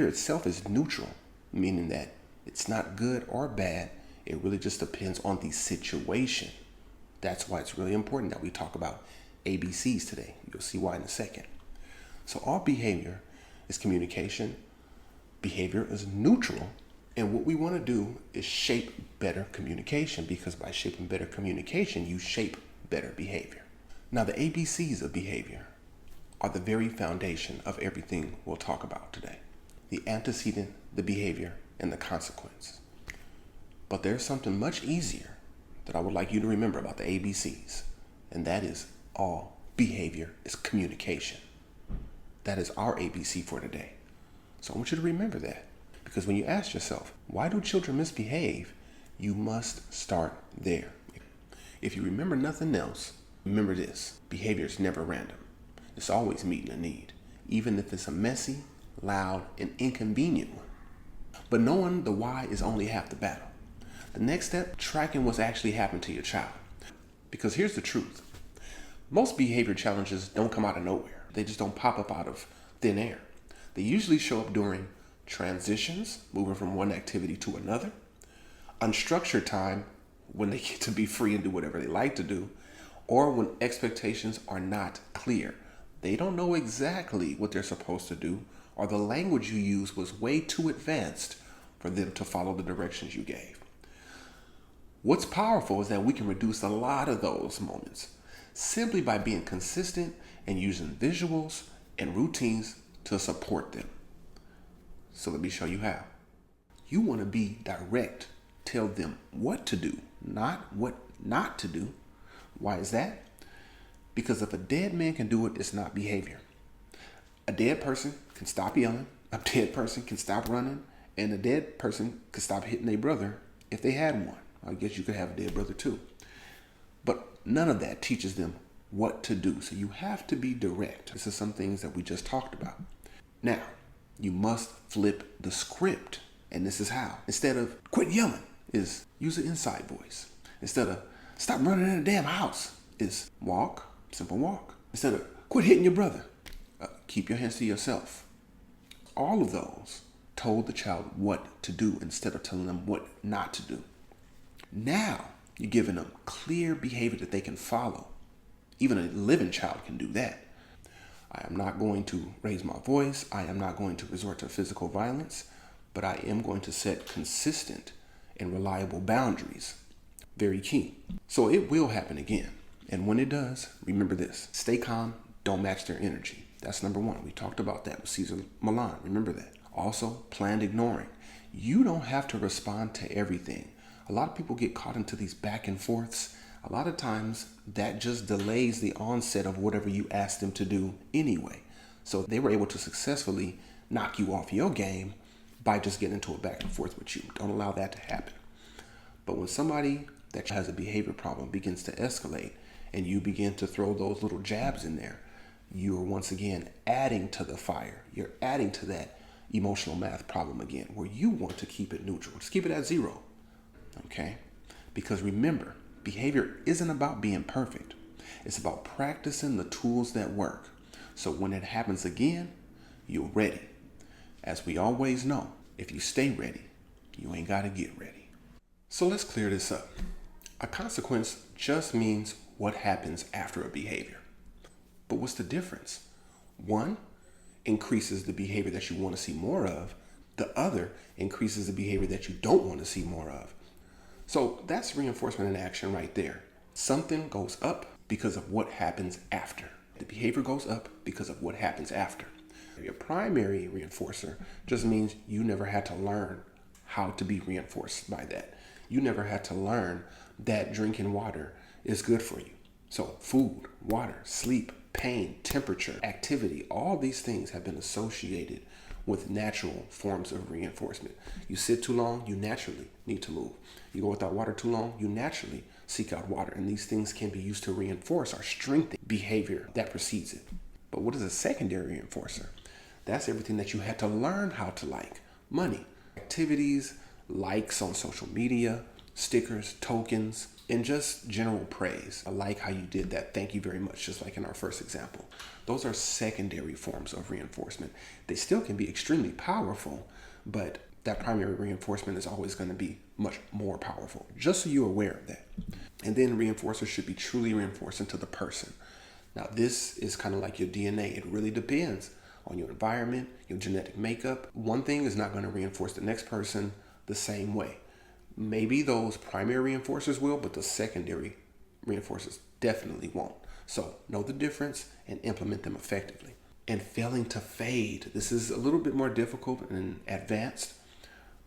behavior itself is neutral, meaning that it's not good or bad. It really just depends on the situation. That's why it's really important that we talk about ABCs today. You'll see why in a second. So all behavior is communication. Behavior is neutral. And what we want to do is shape better communication, because by shaping better communication, you shape better behavior. Now, the ABCs of behavior are the very foundation of everything we'll talk about today. The antecedent, the behavior, and the consequence. But there's something much easier that I would like you to remember about the ABCs, and that is all behavior is communication. That is our ABC for today. So I want you to remember that, because when you ask yourself, why do children misbehave? You must start there. If you remember nothing else, remember this: behavior is never random. It's always meeting a need, even if it's a messy, loud, and inconvenient one. But knowing the why is only half the battle. The next step, tracking what's actually happened to your child. Because here's the truth. Most behavior challenges don't come out of nowhere. They just don't pop up out of thin air. They usually show up during transitions, moving from one activity to another, unstructured time when they get to be free and do whatever they like to do, or when expectations are not clear. They don't know exactly what they're supposed to do, or the language you use was way too advanced for them to follow the directions you gave. What's powerful is that we can reduce a lot of those moments simply by being consistent and using visuals and routines to support them. So let me show you how. You want to be direct. Tell them what to do, not what not to do. Why is that? Because if a dead man can do it, it's not behavior. A dead person can stop yelling, a dead person can stop running, and a dead person can stop hitting their brother if they had one. I guess you could have a dead brother too. But none of that teaches them what to do. So you have to be direct. This is some things that we just talked about. Now, you must flip the script. And this is how. Instead of quit yelling, is use an inside voice. Instead of stop running in the damn house, is walk, simple walk. Instead of quit hitting your brother, keep your hands to yourself. All of those told the child what to do instead of telling them what not to do. Now you're giving them clear behavior that they can follow. Even a living child can do that. I am not going to raise my voice. I am not going to resort to physical violence, but I am going to set consistent and reliable boundaries. Very key. So it will happen again. And when it does, remember this: stay calm, don't match their energy. That's number one. We talked about that with Cesar Millan. Remember that. Also, planned ignoring. You don't have to respond to everything. A lot of people get caught into these back and forths. A lot of times that just delays the onset of whatever you asked them to do anyway. So they were able to successfully knock you off your game by just getting into a back and forth with you. Don't allow that to happen. But when somebody that has a behavior problem begins to escalate and you begin to throw those little jabs in there, you are once again adding to the fire. You're adding to that emotional math problem again, where you want to keep it neutral. Just keep it at 0. Okay? Because remember, behavior isn't about being perfect. It's about practicing the tools that work. So when it happens again, you're ready. As we always know, if you stay ready, you ain't got to get ready. So let's clear this up. A consequence just means what happens after a behavior. But what's the difference? One increases the behavior that you want to see more of. The other increases the behavior that you don't want to see more of. So that's reinforcement in action right there. Something goes up because of what happens after. The behavior goes up because of what happens after. Your primary reinforcer just means you never had to learn how to be reinforced by that. You never had to learn that drinking water is good for you. So food, water, sleep, pain, temperature, activity, all these things have been associated with natural forms of reinforcement. You sit too long, you naturally need to move. You go without water too long, you naturally seek out water. And these things can be used to reinforce or strengthen behavior that precedes it. But what is a secondary reinforcer? That's everything that you had to learn how to like. Money, activities, likes on social media, stickers, tokens, And just general praise. I like how you did that. Thank you very much. Just like in our first example. Those are secondary forms of reinforcement. They still can be extremely powerful, but that primary reinforcement is always going to be much more powerful. Just so you're aware of that. And then reinforcers should be truly reinforcing to the person. Now, this is kind of like your DNA. It really depends on your environment, your genetic makeup. One thing is not going to reinforce the next person the same way. Maybe those primary reinforcers will, but the secondary reinforcers definitely won't. So know the difference and implement them effectively. And failing to fade. This is a little bit more difficult and advanced,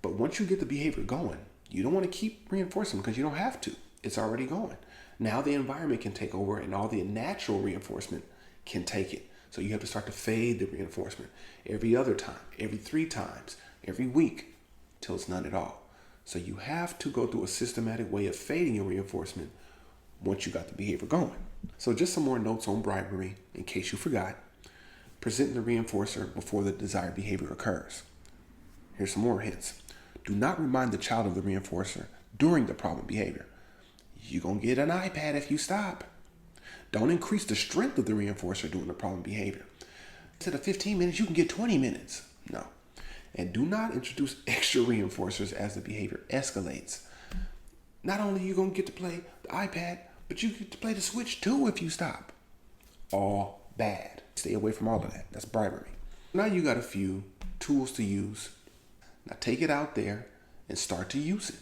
but once you get the behavior going, you don't want to keep reinforcing because you don't have to. It's already going. Now the environment can take over and all the natural reinforcement can take it. So you have to start to fade the reinforcement every other time, every 3 times, every week, till it's none at all. So you have to go through a systematic way of fading your reinforcement once you got the behavior going. So just some more notes on bribery in case you forgot. Presenting the reinforcer before the desired behavior occurs. Here's some more hints. Do not remind the child of the reinforcer during the problem behavior. You're going to get an iPad if you stop. Don't increase the strength of the reinforcer during the problem behavior. Instead of 15 minutes, you can get 20 minutes. No. And do not introduce extra reinforcers as the behavior escalates. Not only are you going to get to play the iPad, but you get to play the Switch too if you stop. All bad. Stay away from all of that. That's bribery. Now you got a few tools to use. Now take it out there and start to use it.